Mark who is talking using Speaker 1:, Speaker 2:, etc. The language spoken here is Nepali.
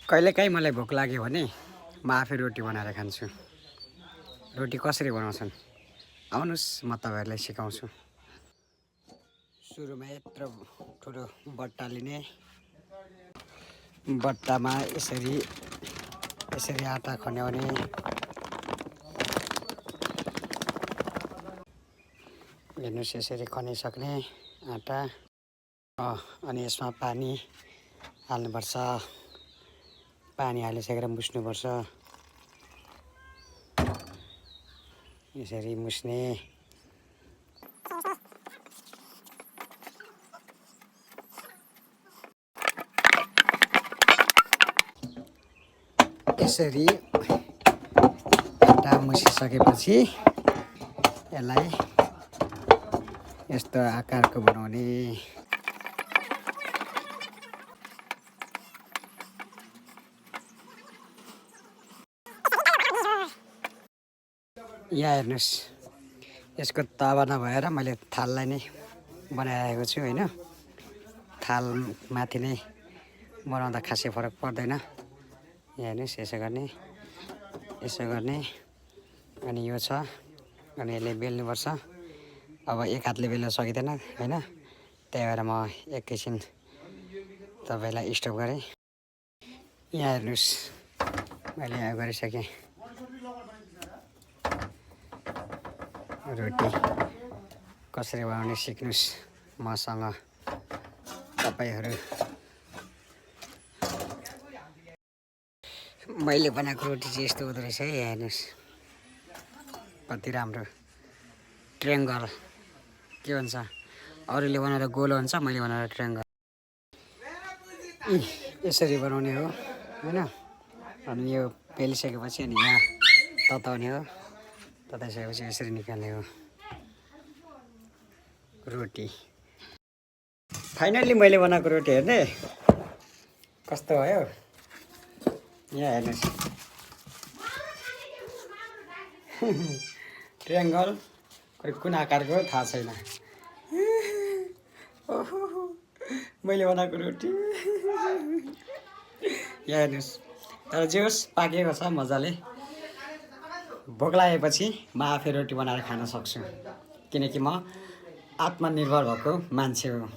Speaker 1: कहिलेकाहीँ मलाई भोक लाग्यो भने म आफै रोटी बनाएर खान्छु। रोटी कसरी बनाउँछन् आउनुहोस् म तपाईँहरूलाई सिकाउँछु। सुरुमा यत्रो ठुलो बट्टा लिने, बट्टामा यसरी आटा खन्याउने, हेर्नुहोस् यसरी खनिसक्ने आटा। अनि यसमा पानी हाल्नुपर्छ, पानी हालिसकेर मुस्नुपर्छ। यसरी मुस्ने, यसरी आटा मुसिसकेपछि यसलाई यस्तो आकारको बनाउने। यहाँ हेर्नुहोस्, यसको तावा नभएर मैले थाललाई नै बनाइरहेको छु होइन। थाल माथि नै बनाउँदा खासै फरक पर्दैन। यहाँ हेर्नुहोस्, यसो गर्ने अनि यो छ, अनि यसले बेल्नुपर्छ। अब एक हातले बेल्न सकिँदैन होइन, त्यही भएर म एकैछिन तपाईँलाई स्टप गरेँ। यहाँ हेर्नुहोस्, मैले यहाँ गरिसकेँ। रोटी कसरी बनाउने सिक्नुहोस् मसँग तपाईँहरू। मैले बनाएको रोटी चाहिँ यस्तो हुँदो रहेछ है। हेर्नुहोस् कति राम्रो ट्रायङ्गल, के भन्छ, अरूले बनाएर गोलो हुन्छ, मैले बनाएर ट्रायङ्गल। यसरी बनाउने हो होइन। अनि यो पेलिसकेपछि अनि यहाँ तताउने हो, तताइसकेपछि यसरी निकाल्ने हो रोटी। फाइनल्ली मैले बनाएको रोटी हेर्ने कस्तो भयो। यहाँ हेर्नुहोस्, ट्रायङ्गल कुन आकारको थाहा छैन। मैले बनाएको रोटी यहाँ हेर्नुहोस्। तर जे होस् पाकेको छ मजाले। भोक लागेपछि म आफै रोटी बनाएर खान सक्छु, किनकि म आत्मनिर्भर भएको मान्छे हो।